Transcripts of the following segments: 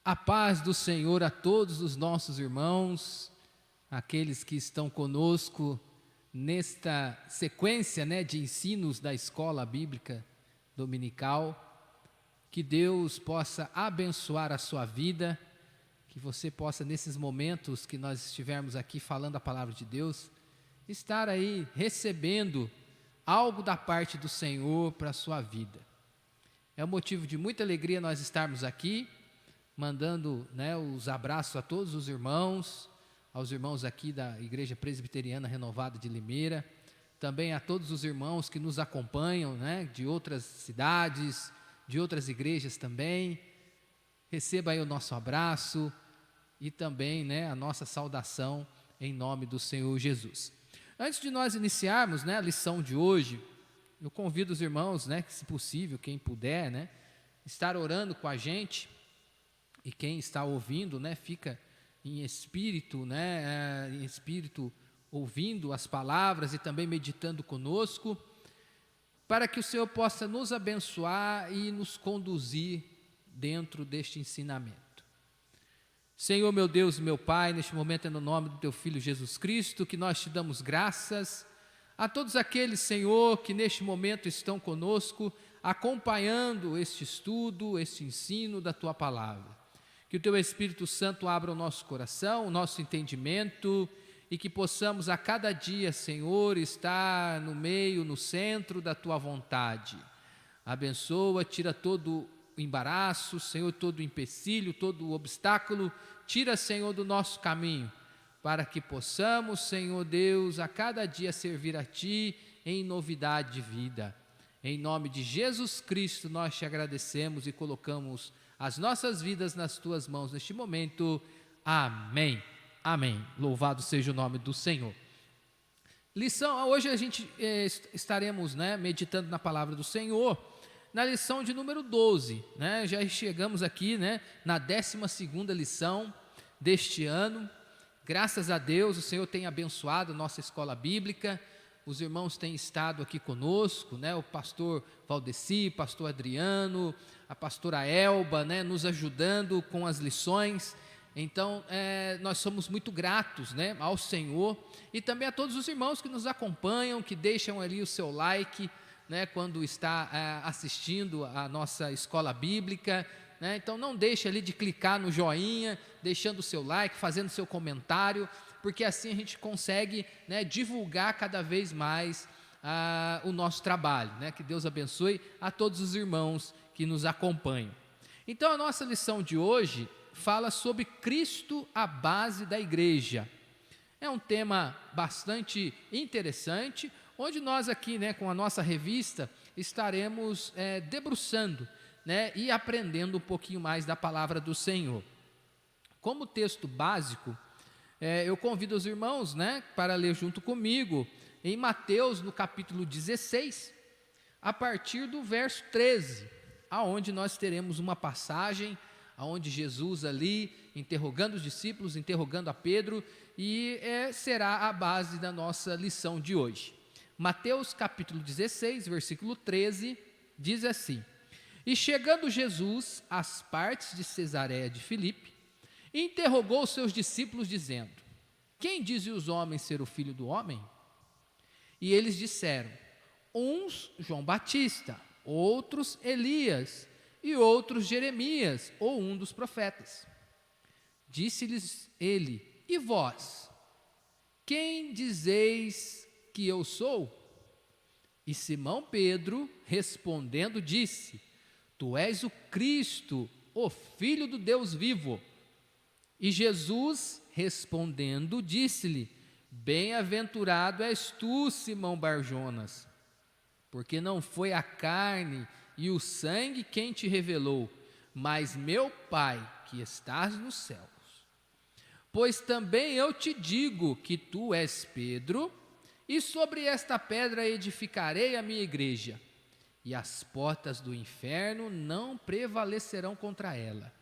A paz do Senhor a todos os nossos irmãos, aqueles que estão conosco nesta sequência, de ensinos da escola bíblica dominical. Que Deus possa abençoar a sua vida, que você possa, nesses momentos que nós estivermos aqui falando a palavra de Deus, estar aí recebendo algo da parte do Senhor para a sua vida. É um motivo de muita alegria nós estarmos aqui, mandando os abraços a todos os irmãos, aos irmãos aqui da Igreja Presbiteriana Renovada de Limeira, também a todos os irmãos que nos acompanham, de outras cidades, de outras igrejas também. Receba aí o nosso abraço e também a nossa saudação em nome do Senhor Jesus. Antes de nós iniciarmos a lição de hoje, eu convido os irmãos, que se possível, quem puder, estar orando com a gente. E quem está ouvindo, fica em espírito, ouvindo as palavras e também meditando conosco, para que o Senhor possa nos abençoar e nos conduzir dentro deste ensinamento. Senhor, meu Deus e meu Pai, neste momento é no nome do Teu Filho Jesus Cristo que nós Te damos graças a todos aqueles, Senhor, que neste momento estão conosco, acompanhando este estudo, este ensino da Tua Palavra. Que o Teu Espírito Santo abra o nosso coração, o nosso entendimento, e que possamos a cada dia, Senhor, estar no meio, no centro da Tua vontade. Abençoa, tira todo o embaraço, Senhor, todo o empecilho, todo o obstáculo, tira, Senhor, do nosso caminho, para que possamos, Senhor Deus, a cada dia servir a Ti em novidade de vida. Em nome de Jesus Cristo nós Te agradecemos e colocamos as nossas vidas nas Tuas mãos neste momento. Amém. Amém. Louvado seja o nome do Senhor. Hoje a gente estaremos meditando na palavra do Senhor, na lição de número 12. Já chegamos aqui na 12ª lição deste ano. Graças a Deus, o Senhor tem abençoado a nossa escola bíblica. Os irmãos têm estado aqui conosco, o pastor Valdeci, pastor Adriano, a pastora Elba, nos ajudando com as lições. Então, nós somos muito gratos ao Senhor e também a todos os irmãos que nos acompanham, que deixam ali o seu like, quando está assistindo a nossa escola bíblica. Então, não deixe ali de clicar no joinha, deixando o seu like, fazendo seu comentário, porque assim a gente consegue divulgar cada vez mais o nosso trabalho. Que Deus abençoe a todos os irmãos que nos acompanham. Então, a nossa lição de hoje fala sobre Cristo, a base da igreja. É um tema bastante interessante, onde nós aqui, com a nossa revista, estaremos debruçando, e aprendendo um pouquinho mais da palavra do Senhor. Como texto básico, eu convido os irmãos, para ler junto comigo, em Mateus, no capítulo 16, a partir do verso 13, aonde nós teremos uma passagem aonde Jesus ali, interrogando os discípulos, interrogando a Pedro, e será a base da nossa lição de hoje. Mateus capítulo 16, versículo 13, diz assim: E chegando Jesus às partes de Cesareia de Filipe, interrogou os seus discípulos, dizendo: Quem dizem os homens ser o Filho do Homem? E eles disseram: uns João Batista, outros Elias, e outros Jeremias, ou um dos profetas. Disse-lhes ele: E vós, quem dizeis que eu sou? E Simão Pedro, respondendo, disse: Tu és o Cristo, o Filho do Deus vivo. E Jesus, respondendo, disse-lhe: Bem-aventurado és tu, Simão Barjonas, porque não foi a carne e o sangue quem te revelou, mas meu Pai que estás nos céus. Pois também eu te digo que tu és Pedro, e sobre esta pedra edificarei a minha igreja, e as portas do inferno não prevalecerão contra ela.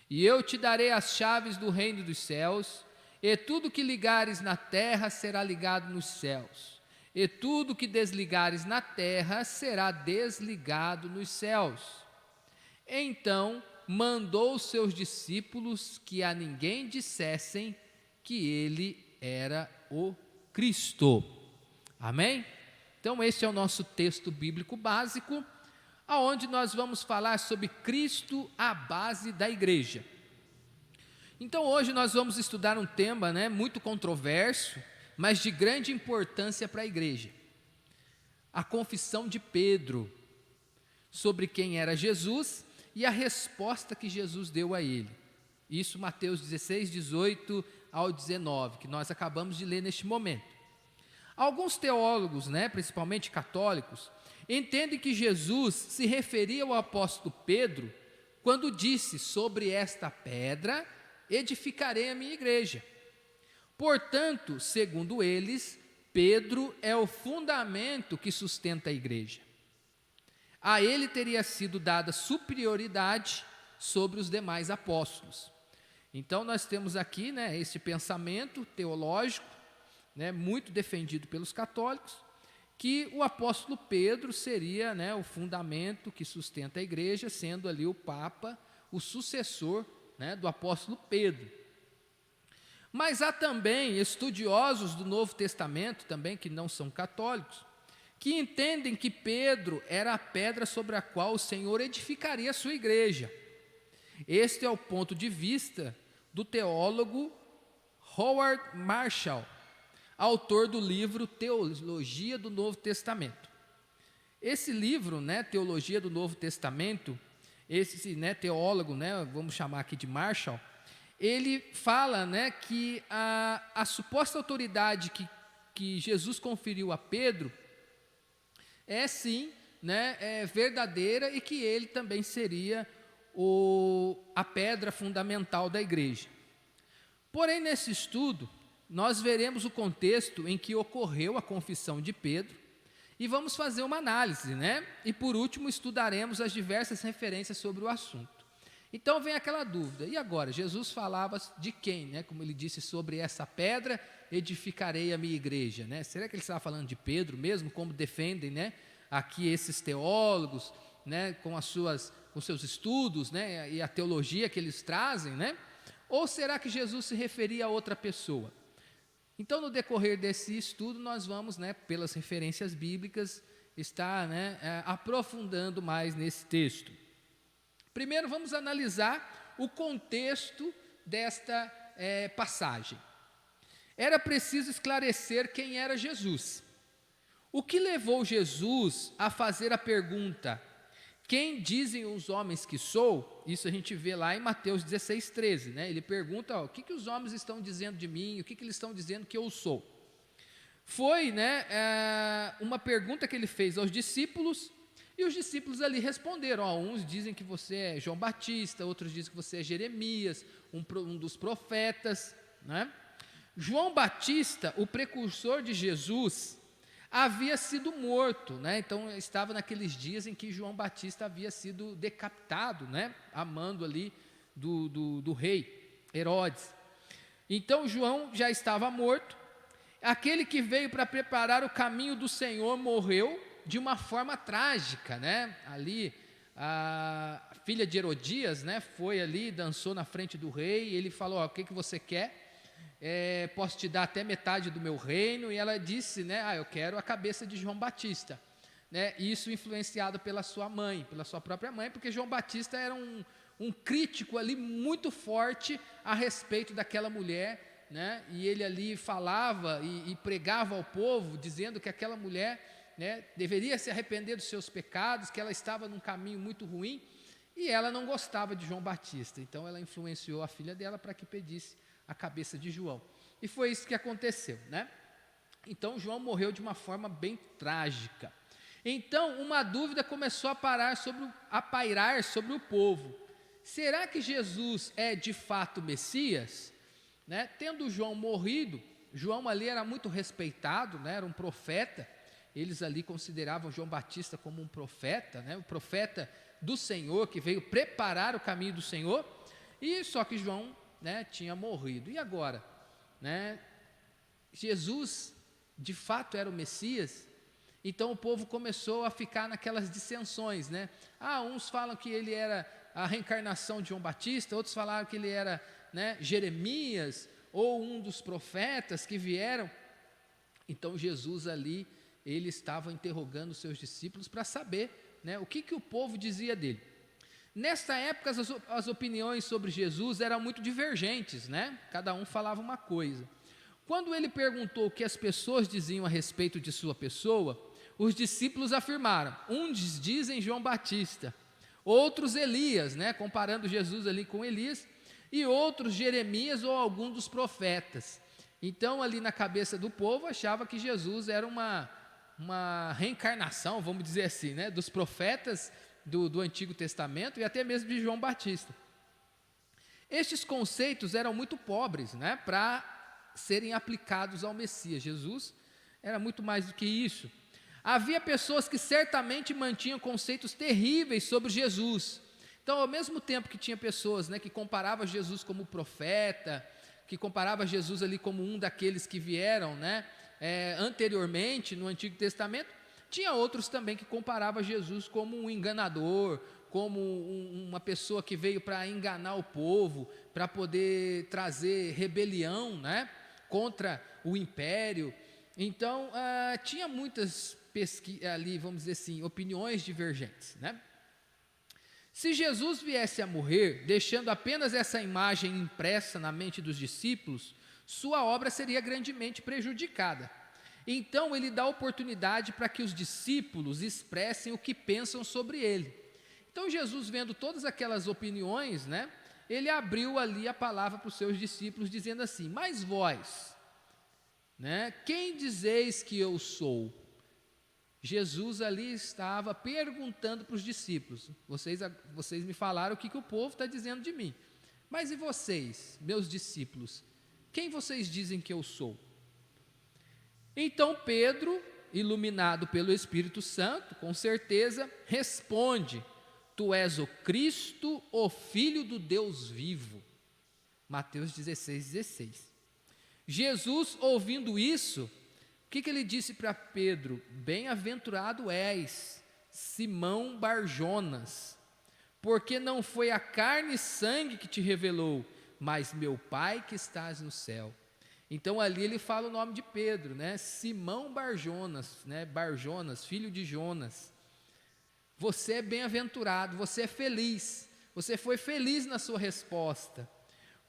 E eu te darei as chaves do reino dos céus, e tudo que ligares na terra será ligado nos céus, e tudo que desligares na terra será desligado nos céus. Então mandou os seus discípulos que a ninguém dissessem que ele era o Cristo. Amém? Então esse é o nosso texto bíblico básico, aonde nós vamos falar sobre Cristo, a base da igreja. Então hoje nós vamos estudar um tema, muito controverso, mas de grande importância para a igreja. A confissão de Pedro sobre quem era Jesus e a resposta que Jesus deu a ele. Isso Mateus 16, 18 ao 19, que nós acabamos de ler neste momento. Alguns teólogos, principalmente católicos, entendem que Jesus se referia ao apóstolo Pedro quando disse: sobre esta pedra edificarei a minha igreja. Portanto, segundo eles, Pedro é o fundamento que sustenta a igreja. A ele teria sido dada superioridade sobre os demais apóstolos. Então nós temos aqui, esse pensamento teológico, muito defendido pelos católicos, que o apóstolo Pedro seria, o fundamento que sustenta a igreja, sendo ali o Papa, o sucessor, do apóstolo Pedro. Mas há também estudiosos do Novo Testamento, também que não são católicos, que entendem que Pedro era a pedra sobre a qual o Senhor edificaria a sua igreja. Este é o ponto de vista do teólogo Howard Marshall, autor do livro Teologia do Novo Testamento. Esse livro, Teologia do Novo Testamento, esse teólogo, vamos chamar aqui de Marshall, ele fala que a suposta autoridade que Jesus conferiu a Pedro é sim verdadeira e que ele também seria a pedra fundamental da igreja. Porém, nesse estudo, nós veremos o contexto em que ocorreu a confissão de Pedro e vamos fazer uma análise, E por último, estudaremos as diversas referências sobre o assunto. Então vem aquela dúvida: e agora? Jesus falava de quem, Como ele disse, sobre essa pedra edificarei a minha igreja, Será que ele estava falando de Pedro mesmo, como defendem, aqui esses teólogos, com seus estudos, e a teologia que eles trazem, Ou será que Jesus se referia a outra pessoa? Então, no decorrer desse estudo, nós vamos, pelas referências bíblicas, estar aprofundando mais nesse texto. Primeiro, vamos analisar o contexto desta passagem. Era preciso esclarecer quem era Jesus. O que levou Jesus a fazer a pergunta: quem dizem os homens que sou? Isso a gente vê lá em Mateus 16, 13, Ele pergunta: o que os homens estão dizendo de mim? O que eles estão dizendo que eu sou? Foi, uma pergunta que ele fez aos discípulos, e os discípulos ali responderam. Uns dizem que você é João Batista, outros dizem que você é Jeremias, um dos profetas, João Batista, o precursor de Jesus, havia sido morto, Então estava naqueles dias em que João Batista havia sido decapitado, a mando ali do rei Herodes. Então João já estava morto. Aquele que veio para preparar o caminho do Senhor morreu de uma forma trágica, Ali a filha de Herodias, foi ali, dançou na frente do rei, e ele falou: o que você quer? Posso te dar até metade do meu reino. E ela disse, eu quero a cabeça de João Batista, isso influenciado pela sua mãe, pela sua própria mãe, porque João Batista era um crítico ali muito forte a respeito daquela mulher, e ele ali falava e pregava ao povo, dizendo que aquela mulher, deveria se arrepender dos seus pecados, que ela estava num caminho muito ruim, e ela não gostava de João Batista. Então ela influenciou a filha dela para que pedisse a cabeça de João. E foi isso que aconteceu, Então João morreu de uma forma bem trágica. Então uma dúvida começou a pairar sobre o povo: será que Jesus é de fato Messias? Tendo João morrido, João ali era muito respeitado, era um profeta. Eles ali consideravam João Batista como um profeta, o profeta do Senhor, que veio preparar o caminho do Senhor. E só que João tinha morrido. E agora? Jesus de fato era o Messias? Então o povo começou a ficar naquelas dissensões, uns falam que ele era a reencarnação de João Batista, outros falaram que ele era, né, Jeremias, ou um dos profetas que vieram. Então Jesus ali, ele estava interrogando os seus discípulos para saber, né, o que o povo dizia dele. Nesta época as opiniões sobre Jesus eram muito divergentes, né? Cada um falava uma coisa. Quando ele perguntou o que as pessoas diziam a respeito de sua pessoa, os discípulos afirmaram: uns dizem João Batista, outros Elias, né? Comparando Jesus ali com Elias, e outros Jeremias ou algum dos profetas. Então ali na cabeça do povo achava que Jesus era uma reencarnação, vamos dizer assim, né? Dos profetas do Antigo Testamento e até mesmo de João Batista. Estes conceitos eram muito pobres, né, para serem aplicados ao Messias. Jesus era muito mais do que isso. Havia pessoas que certamente mantinham conceitos terríveis sobre Jesus. Então, ao mesmo tempo que tinha pessoas, né, que comparavam Jesus como profeta, que comparavam Jesus ali como um daqueles que vieram, né, anteriormente no Antigo Testamento, tinha outros também que comparavam Jesus como um enganador, como uma pessoa que veio para enganar o povo, para poder trazer rebelião, né, contra o império. Então, tinha muitas ali, vamos dizer assim, opiniões divergentes, né? Se Jesus viesse a morrer, deixando apenas essa imagem impressa na mente dos discípulos, sua obra seria grandemente prejudicada. Então ele dá oportunidade para que os discípulos expressem o que pensam sobre ele. Então Jesus, vendo todas aquelas opiniões, né, ele abriu ali a palavra para os seus discípulos, dizendo assim: mas vós, né, quem dizeis que eu sou? Jesus ali estava perguntando para os discípulos: vocês me falaram o que o povo está dizendo de mim, mas e vocês, meus discípulos, quem vocês dizem que eu sou? Então Pedro, iluminado pelo Espírito Santo, com certeza, responde: tu és o Cristo, o Filho do Deus vivo. Mateus 16:16. Jesus, ouvindo isso, o que ele disse para Pedro? Bem-aventurado és, Simão Barjonas, porque não foi a carne e sangue que te revelou, mas meu Pai que estás no céu. Então ali ele fala o nome de Pedro, né? Simão Barjonas, né? Barjonas, filho de Jonas. Você é bem-aventurado, você é feliz, você foi feliz na sua resposta,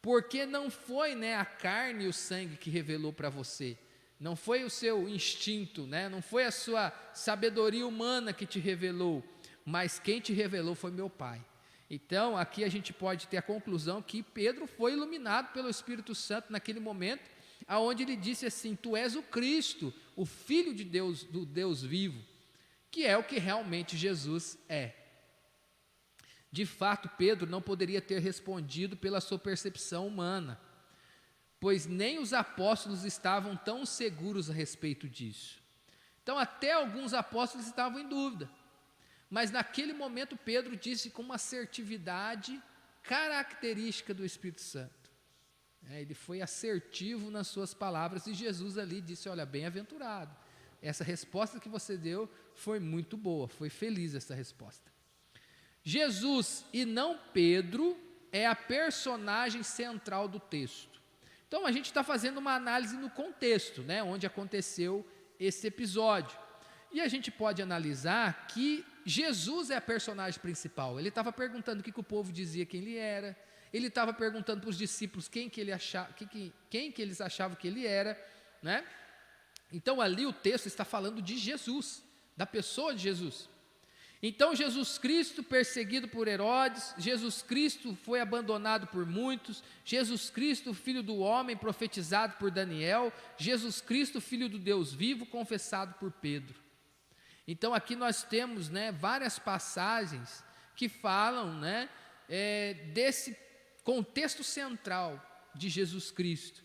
porque não foi, né, a carne e o sangue que revelou para você, não foi o seu instinto, né? Não foi a sua sabedoria humana que te revelou, mas quem te revelou foi meu Pai. Então aqui a gente pode ter a conclusão que Pedro foi iluminado pelo Espírito Santo naquele momento, aonde ele disse assim: tu és o Cristo, o Filho de Deus, do Deus vivo, que é o que realmente Jesus é. De fato, Pedro não poderia ter respondido pela sua percepção humana, pois nem os apóstolos estavam tão seguros a respeito disso. Então até alguns apóstolos estavam em dúvida, mas naquele momento Pedro disse com uma assertividade característica do Espírito Santo. Ele foi assertivo nas suas palavras e Jesus ali disse: olha, bem-aventurado, essa resposta que você deu foi muito boa, foi feliz essa resposta. Jesus e não Pedro é a personagem central do texto. Então a gente está fazendo uma análise no contexto, né, onde aconteceu esse episódio, e a gente pode analisar que Jesus é a personagem principal. Ele estava perguntando o que o povo dizia quem ele era. Ele estava perguntando para os discípulos quem que eles achavam que ele era, né? Então ali o texto está falando de Jesus, da pessoa de Jesus. Então Jesus Cristo perseguido por Herodes, Jesus Cristo foi abandonado por muitos, Jesus Cristo filho do homem profetizado por Daniel, Jesus Cristo filho do Deus vivo confessado por Pedro. Então aqui nós temos, né, várias passagens que falam, né, desse contexto central de Jesus Cristo.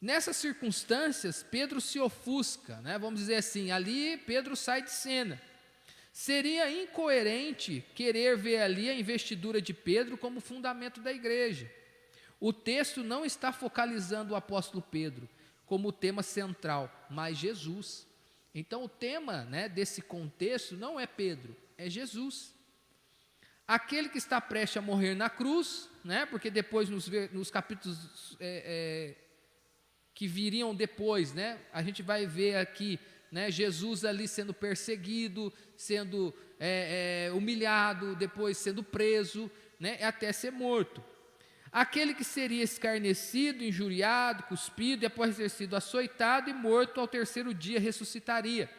Nessas circunstâncias, Pedro se ofusca, né? Vamos dizer assim, ali Pedro sai de cena. Seria incoerente querer ver ali a investidura de Pedro como fundamento da igreja. O texto não está focalizando o apóstolo Pedro como tema central, mas Jesus. Então o tema, né, desse contexto não é Pedro, é Jesus. aquele que está prestes a morrer na cruz, né? Porque depois nos capítulos que viriam depois, né? A gente vai ver aqui, né, Jesus ali sendo perseguido, sendo humilhado, depois sendo preso, né, até ser morto. Aquele que seria escarnecido, injuriado, cuspido, e após ter sido açoitado e morto, ao terceiro dia ressuscitaria.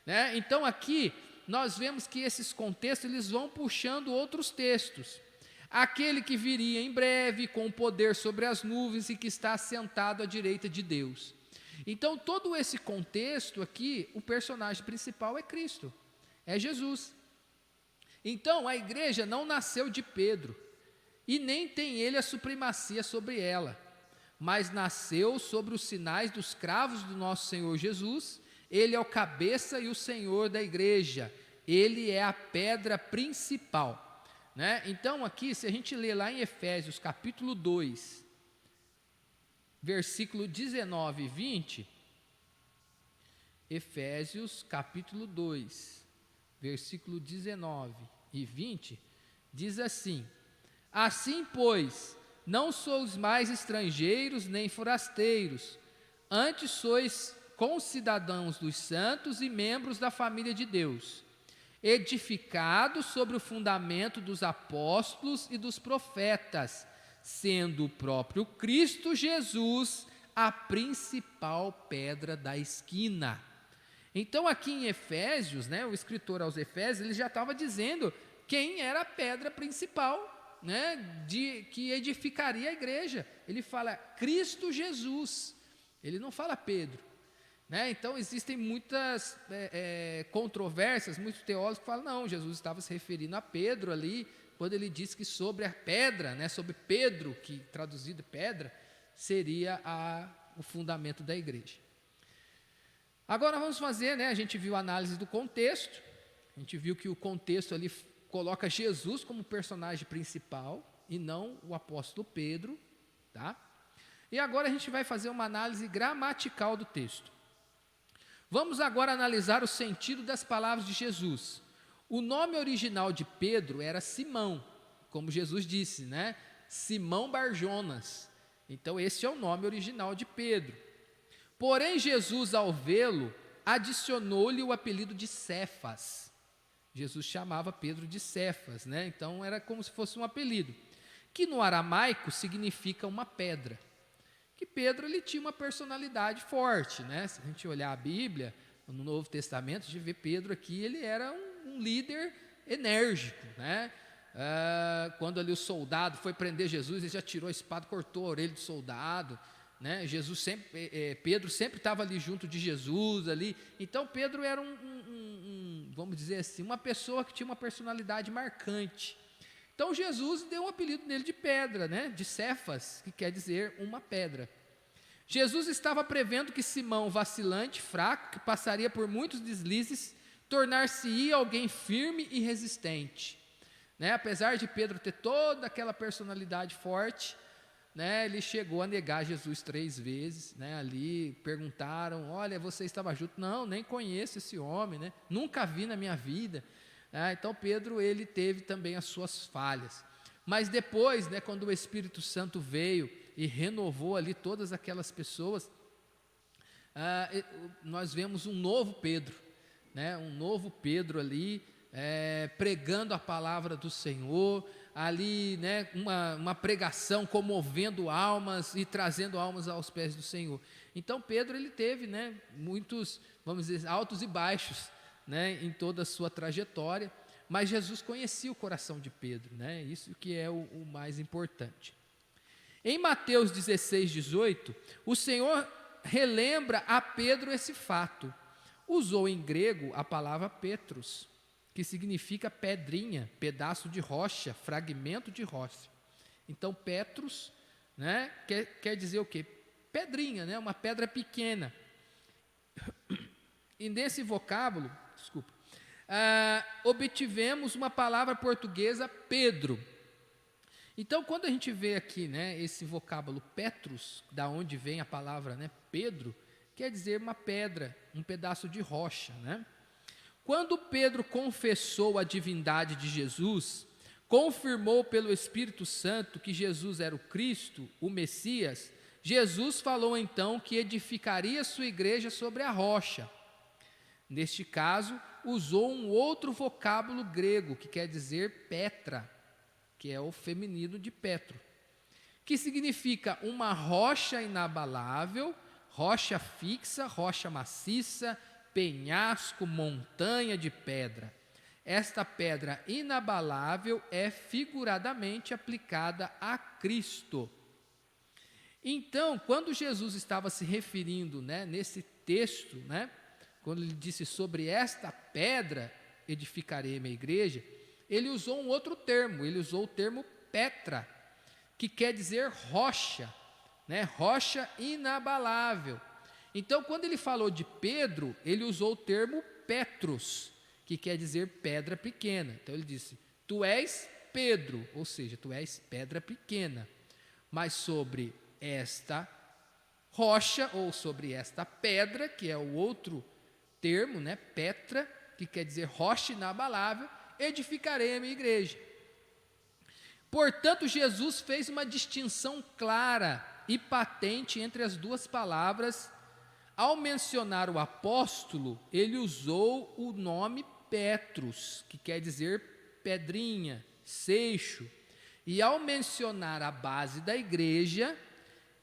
Né? Então aqui nós vemos que esses contextos eles vão puxando outros textos. Aquele que viria em breve com poder sobre as nuvens e que está assentado à direita de Deus. Então todo esse contexto aqui, o personagem principal é Cristo, é Jesus. Então a igreja não nasceu de Pedro, e nem tem ele a supremacia sobre ela, mas nasceu sobre os sinais dos cravos do nosso Senhor Jesus. Ele é o cabeça e o Senhor da igreja, ele é a pedra principal, né? Então aqui, se a gente ler lá em Efésios capítulo 2, versículo 19 e 20, Efésios capítulo 2, versículo 19 e 20, diz assim: assim, pois, não sois mais estrangeiros nem forasteiros, antes sois concidadãos dos santos e membros da família de Deus, edificados sobre o fundamento dos apóstolos e dos profetas, sendo o próprio Cristo Jesus a principal pedra da esquina. Então aqui em Efésios, né, o escritor aos Efésios, ele já estava dizendo quem era a pedra principal, né, que edificaria a igreja. Ele fala Cristo Jesus, ele não fala Pedro, né? Então existem muitas controvérsias, muitos teólogos que falam, não, Jesus estava se referindo a Pedro ali, quando ele disse que sobre a pedra, né, sobre Pedro, que traduzido pedra, seria o fundamento da igreja. Agora vamos fazer, né, a gente viu a análise do contexto, a gente viu que o contexto ali coloca Jesus como personagem principal e não o apóstolo Pedro, tá? E agora a gente vai fazer uma análise gramatical do texto. Vamos agora analisar o sentido das palavras de Jesus. O nome original de Pedro era Simão, como Jesus disse, né? Simão Barjonas. Então esse é o nome original de Pedro. Porém Jesus, ao vê-lo, adicionou-lhe o apelido de Cefas. Jesus chamava Pedro de Cefas, né? Então era como se fosse um apelido, que no aramaico significa uma pedra. Que Pedro ele tinha uma personalidade forte, né? Se a gente olhar a Bíblia, no Novo Testamento, a gente vê Pedro aqui, ele era um líder enérgico, né? Quando ali o soldado foi prender Jesus, ele já tirou a espada, cortou a orelha do soldado, né? Pedro sempre estava ali junto de Jesus ali. Então Pedro era vamos dizer assim, uma pessoa que tinha uma personalidade marcante. Então Jesus deu um apelido nele de pedra, né? De Cefas, que quer dizer uma pedra. Jesus estava prevendo que Simão, vacilante, fraco, que passaria por muitos deslizes, tornar-se-ia alguém firme e resistente, né? Apesar de Pedro ter toda aquela personalidade forte, né, ele chegou a negar Jesus 3 vezes, né? Ali perguntaram, olha, você estava junto? Não, nem conheço esse homem, né? Nunca vi na minha vida. Então Pedro ele teve também as suas falhas, mas depois, né, quando o Espírito Santo veio e renovou ali todas aquelas pessoas, nós vemos um novo Pedro, né? Um novo Pedro ali, pregando a palavra do Senhor, ali, né, uma pregação comovendo almas e trazendo almas aos pés do Senhor. Então Pedro ele teve, né, muitos, vamos dizer, altos e baixos, né, em toda a sua trajetória, mas Jesus conhecia o coração de Pedro, né? Isso que é o mais importante. Em Mateus 16, 18, o Senhor relembra a Pedro esse fato. Usou em grego a palavra Petros, que significa pedrinha, pedaço de rocha, fragmento de rocha. Então, Petros, né, quer dizer o quê? Pedrinha, né, uma pedra pequena. E nesse vocábulo, obtivemos uma palavra portuguesa, Pedro. Então, quando a gente vê aqui, né, esse vocábulo Petros, da onde vem a palavra, né, Pedro, quer dizer uma pedra, um pedaço de rocha, né? Quando Pedro confessou a divindade de Jesus, confirmou pelo Espírito Santo que Jesus era o Cristo, o Messias, Jesus falou então que edificaria sua igreja sobre a rocha. Neste caso, usou um outro vocábulo grego, que quer dizer Petra, que é o feminino de Petro, que significa uma rocha inabalável, rocha fixa, rocha maciça, penhasco, montanha de pedra. Esta pedra inabalável é figuradamente aplicada a Cristo. Então, quando Jesus estava se referindo, nesse texto, quando ele disse sobre esta pedra edificarei minha igreja, ele usou um outro termo, ele usou o termo Petra, que quer dizer rocha, rocha inabalável. Então, quando ele falou de Pedro, ele usou o termo Petrus, que quer dizer pedra pequena. Então ele disse, tu és Pedro, ou seja, tu és pedra pequena. Mas sobre esta rocha, ou sobre esta pedra, que é o outro termo, Petra, que quer dizer rocha inabalável, edificarei a minha igreja. Portanto, Jesus fez uma distinção clara e patente entre as duas palavras. Ao mencionar o apóstolo, ele usou o nome Petrus, que quer dizer pedrinha, seixo. E ao mencionar a base da igreja,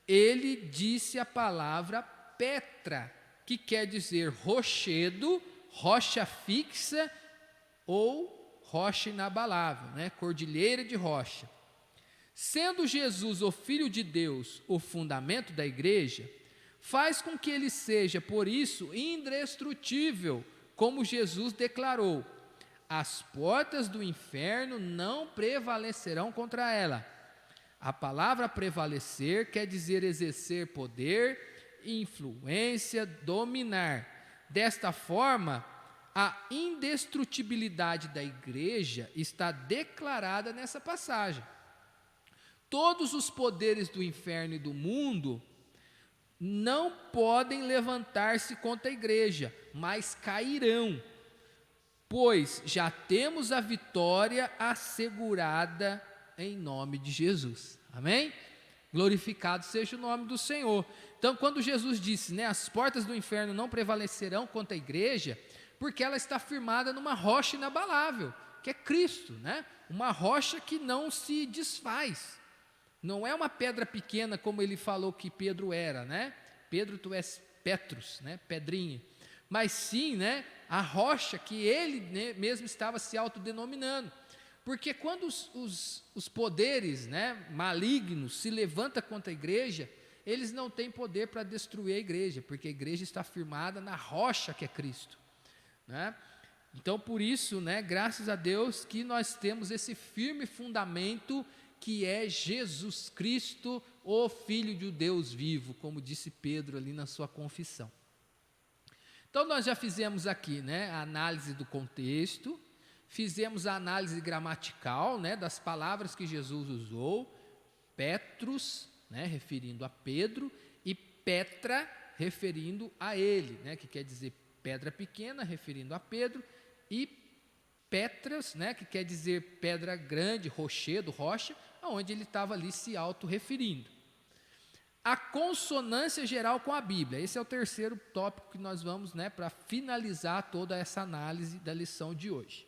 ele disse a palavra Petra, que quer dizer rochedo, rocha fixa ou rocha inabalável, cordilheira de rocha. Sendo Jesus o Filho de Deus, o fundamento da igreja, faz com que ele seja, por isso, indestrutível, como Jesus declarou: as portas do inferno não prevalecerão contra ela. A palavra prevalecer quer dizer exercer poder, influência, dominar. Desta forma, a indestrutibilidade da igreja está declarada nessa passagem. Todos os poderes do inferno e do mundo não podem levantar-se contra a igreja, mas cairão, pois já temos a vitória assegurada em nome de Jesus. Amém? Glorificado seja o nome do Senhor. Então, quando Jesus disse, as portas do inferno não prevalecerão contra a igreja, porque ela está firmada numa rocha inabalável, que é Cristo, uma rocha que não se desfaz. Não é uma pedra pequena como ele falou que Pedro era, Pedro, tu és Petrus, pedrinha. Mas sim, a rocha que ele mesmo estava se autodenominando. Porque quando os poderes malignos se levantam contra a igreja, eles não têm poder para destruir a igreja, porque a igreja está firmada na rocha que é Cristo. Então, por isso, graças a Deus que nós temos esse firme fundamento que é Jesus Cristo, o Filho de Deus vivo, como disse Pedro ali na sua confissão. Então, nós já fizemos aqui, a análise do contexto, fizemos a análise gramatical, das palavras que Jesus usou, Petrus, referindo a Pedro, e Petra, referindo a ele, que quer dizer pedra pequena, referindo a Pedro, e Petras, que quer dizer pedra grande, rochedo, rocha, onde ele estava ali se auto-referindo. A consonância geral com a Bíblia. Esse é o terceiro tópico que nós vamos, para finalizar toda essa análise da lição de hoje.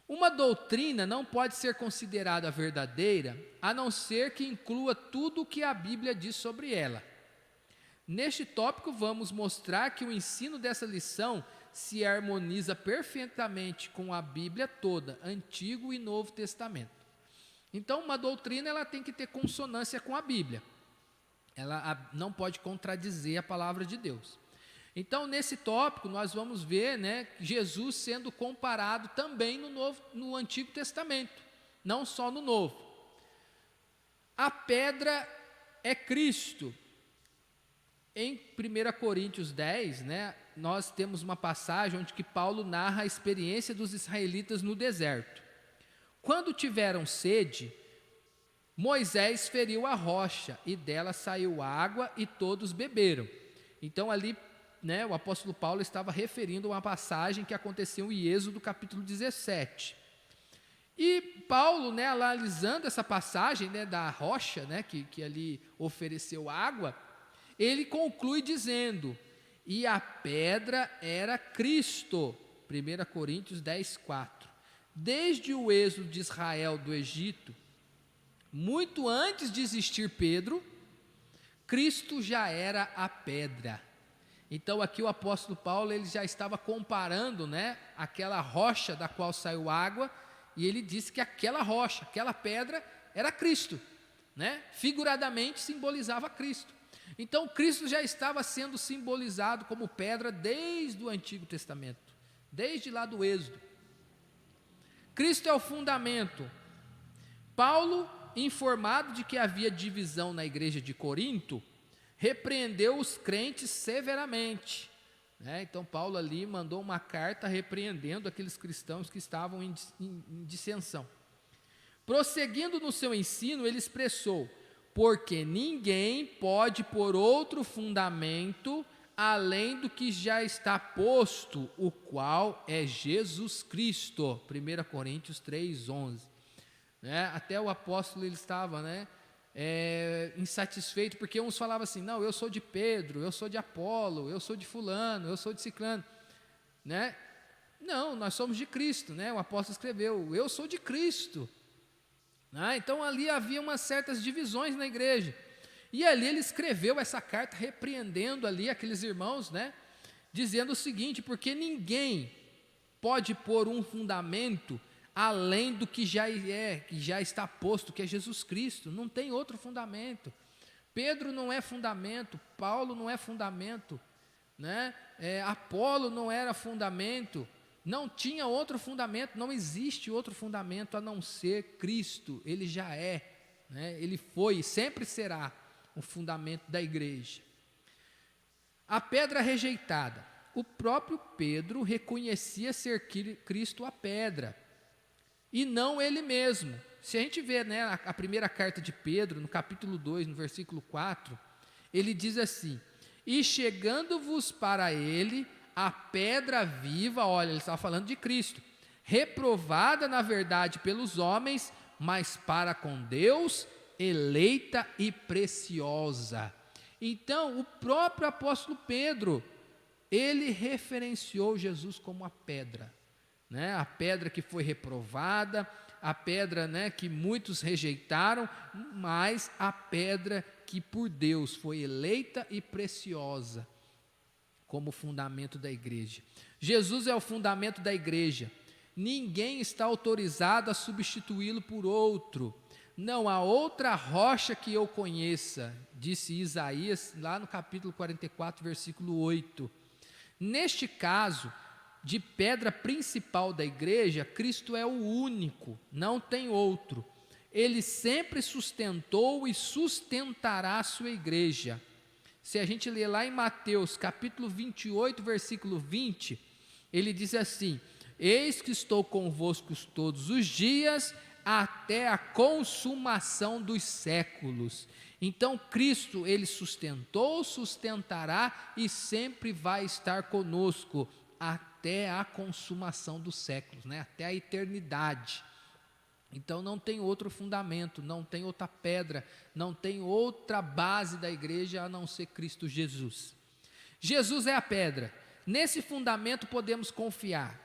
Uma doutrina não pode ser considerada verdadeira, a não ser que inclua tudo o que a Bíblia diz sobre ela. Neste tópico, vamos mostrar que o ensino dessa lição se harmoniza perfeitamente com a Bíblia toda, Antigo e Novo Testamento. Então, uma doutrina ela tem que ter consonância com a Bíblia. Ela não pode contradizer a palavra de Deus. Então, nesse tópico, nós vamos ver Jesus sendo comparado também no Antigo Testamento, não só no Novo. A pedra é Cristo. Em 1 Coríntios 10, nós temos uma passagem onde que Paulo narra a experiência dos israelitas no deserto. Quando tiveram sede, Moisés feriu a rocha e dela saiu água e todos beberam. Então ali, o apóstolo Paulo estava referindo a uma passagem que aconteceu em Êxodo capítulo 17. E Paulo, né, analisando essa passagem, né, da rocha, né, que ali ofereceu água, ele conclui dizendo: e a pedra era Cristo, 1 Coríntios 10, 4. Desde o êxodo de Israel do Egito, muito antes de existir Pedro, Cristo já era a pedra. Então aqui o apóstolo Paulo, ele já estava comparando, né, aquela rocha da qual saiu água, e ele disse que aquela rocha, aquela pedra era Cristo, né? Figuradamente simbolizava Cristo. Então Cristo já estava sendo simbolizado como pedra desde o Antigo Testamento, desde lá do Êxodo. Cristo é o fundamento. Paulo, informado de que havia divisão na igreja de Corinto, repreendeu os crentes severamente, né? Então Paulo ali mandou uma carta repreendendo aqueles cristãos que estavam em dissensão. Prosseguindo no seu ensino, ele expressou: porque ninguém pode pôr outro fundamento além do que já está posto, o qual é Jesus Cristo. 1 Coríntios 3:11. Né? Até o apóstolo ele estava, né, insatisfeito, porque uns falavam assim: não, eu sou de Pedro, eu sou de Apolo, eu sou de fulano, eu sou de ciclano, né? Não, nós somos de Cristo, né? O apóstolo escreveu: eu sou de Cristo, né? Então ali havia umas certas divisões na igreja, e ali ele escreveu essa carta repreendendo ali aqueles irmãos, né, dizendo o seguinte: porque ninguém pode pôr um fundamento além do que já está posto, que é Jesus Cristo. Não tem outro fundamento. Pedro não é fundamento, Paulo não é fundamento, né? Apolo não era fundamento, não tinha outro fundamento, não existe outro fundamento a não ser Cristo. Ele já é, né? Ele foi e sempre será o fundamento da igreja. A pedra rejeitada. O próprio Pedro reconhecia ser Cristo a pedra, e não ele mesmo. Se a gente vê, né, a primeira carta de Pedro, no capítulo 2, no versículo 4, ele diz assim: e chegando-vos para ele a pedra viva, olha, ele estava falando de Cristo, reprovada na verdade pelos homens, mas para com Deus, eleita e preciosa. Então, o próprio apóstolo Pedro, ele referenciou Jesus como a pedra, né? A pedra que foi reprovada, a pedra, né, que muitos rejeitaram, mas a pedra que por Deus foi eleita e preciosa como fundamento da igreja. Jesus é o fundamento da igreja. Ninguém está autorizado a substituí-lo por outro. Não há outra rocha que eu conheça, disse Isaías lá no capítulo 44, versículo 8. Neste caso, de pedra principal da igreja, Cristo é o único, não tem outro. Ele sempre sustentou e sustentará a sua igreja. Se a gente ler lá em Mateus, capítulo 28, versículo 20, ele diz assim: eis que estou convosco todos os dias, até a consumação dos séculos. Então Cristo, ele sustentou, sustentará e sempre vai estar conosco até a consumação dos séculos, né? Até a eternidade. Então não tem outro fundamento, não tem outra pedra, não tem outra base da igreja a não ser Cristo Jesus. Jesus é a pedra. Nesse fundamento podemos confiar.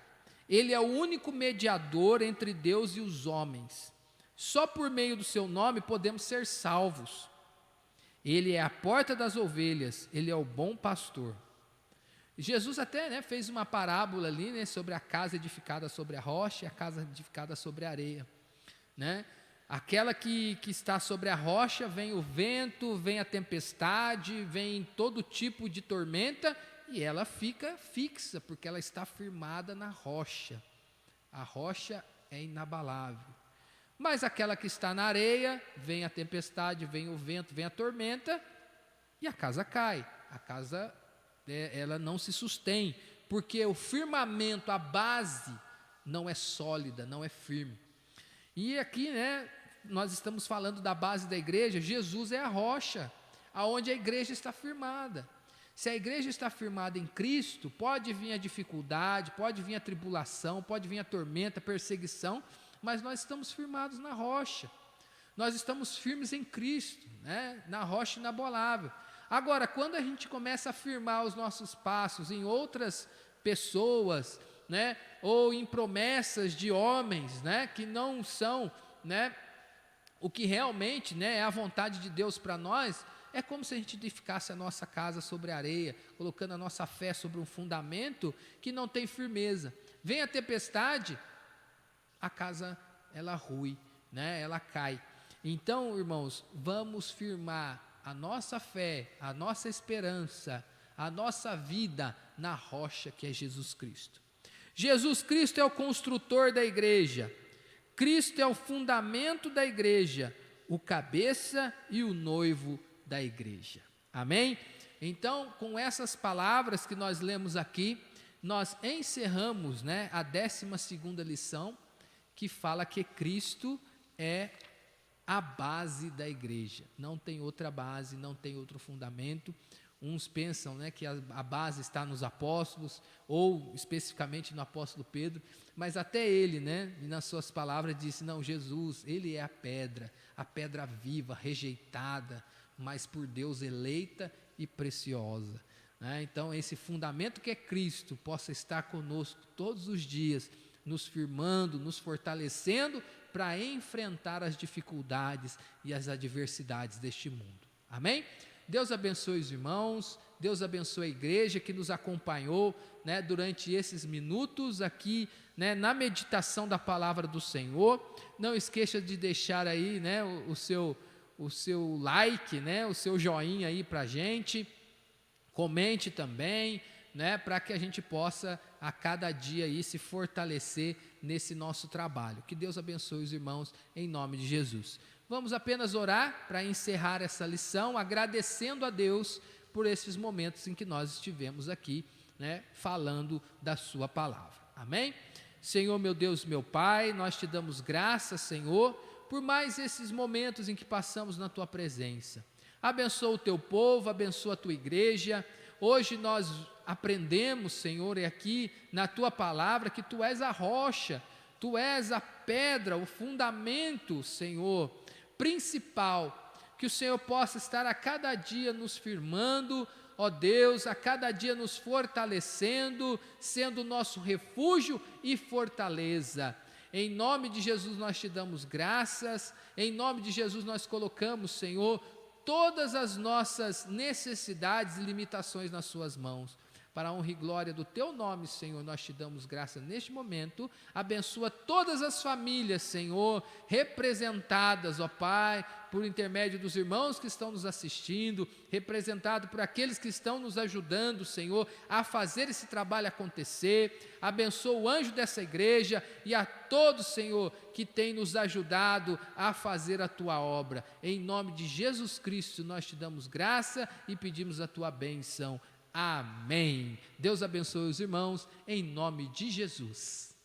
Ele é o único mediador entre Deus e os homens. Só por meio do seu nome podemos ser salvos. Ele é a porta das ovelhas, ele é o bom pastor. Jesus até, né, fez uma parábola ali, né, sobre a casa edificada sobre a rocha e a casa edificada sobre a areia, né? Aquela que está sobre a rocha, vem o vento, vem a tempestade, vem todo tipo de tormenta, e ela fica fixa, porque ela está firmada na rocha. A rocha é inabalável. Mas aquela que está na areia, vem a tempestade, vem o vento, vem a tormenta, e a casa cai. A casa, ela não se sustém, porque o firmamento, a base, não é sólida, não é firme. E aqui, né, nós estamos falando da base da igreja. Jesus é a rocha, aonde a igreja está firmada. Se a igreja está firmada em Cristo, pode vir a dificuldade, pode vir a tribulação, pode vir a tormenta, a perseguição, mas nós estamos firmados na rocha. Nós estamos firmes em Cristo, né? Na rocha inabalável. Agora, quando a gente começa a firmar os nossos passos em outras pessoas, né? Ou em promessas de homens, né? Que não são, né? O que realmente, né, é a vontade de Deus para nós, é como se a gente edificasse a nossa casa sobre areia, colocando a nossa fé sobre um fundamento que não tem firmeza. Vem a tempestade, a casa ela rui, né, ela cai. Então, irmãos, vamos firmar a nossa fé, a nossa esperança, a nossa vida na rocha que é Jesus Cristo. Jesus Cristo é o construtor da igreja. Cristo é o fundamento da igreja, o cabeça e o noivo da igreja. Amém? Então, com essas palavras que nós lemos aqui, nós encerramos, né, a 12ª lição, que fala que Cristo é a base da igreja. Não tem outra base, não tem outro fundamento. Uns pensam, né, que a base está nos apóstolos, ou especificamente no apóstolo Pedro, mas até ele, né, nas suas palavras disse, não, Jesus, ele é a pedra viva, rejeitada, mas por Deus eleita e preciosa, né? Então esse fundamento que é Cristo possa estar conosco todos os dias, nos firmando, nos fortalecendo para enfrentar as dificuldades e as adversidades deste mundo. Amém? Deus abençoe os irmãos, Deus abençoe a igreja que nos acompanhou, né, durante esses minutos aqui, né, na meditação da palavra do Senhor. Não esqueça de deixar aí, né, o seu like, né, o seu joinha aí para a gente, comente também, né, para que a gente possa a cada dia aí se fortalecer nesse nosso trabalho. Que Deus abençoe os irmãos em nome de Jesus. Vamos apenas orar para encerrar essa lição, agradecendo a Deus por esses momentos em que nós estivemos aqui, né, falando da sua palavra. Amém? Senhor, meu Deus, meu Pai, nós te damos graças, Senhor, por mais esses momentos em que passamos na tua presença. Abençoa o teu povo, abençoa a tua igreja. Hoje nós aprendemos, Senhor, e aqui na tua palavra, que tu és a rocha, tu és a pedra, o fundamento, Senhor, principal, que o Senhor possa estar a cada dia nos firmando, ó Deus, a cada dia nos fortalecendo, sendo o nosso refúgio e fortaleza. Em nome de Jesus nós te damos graças, em nome de Jesus nós colocamos, Senhor, todas as nossas necessidades e limitações nas suas mãos. Para a honra e glória do teu nome, Senhor, nós te damos graça neste momento. Abençoa todas as famílias, Senhor, representadas, ó Pai, por intermédio dos irmãos que estão nos assistindo, representado por aqueles que estão nos ajudando, Senhor, a fazer esse trabalho acontecer. Abençoa o anjo dessa igreja e a todos, Senhor, que tem nos ajudado a fazer a tua obra. Em nome de Jesus Cristo, nós te damos graça e pedimos a tua bênção. Amém. Deus abençoe os irmãos, em nome de Jesus.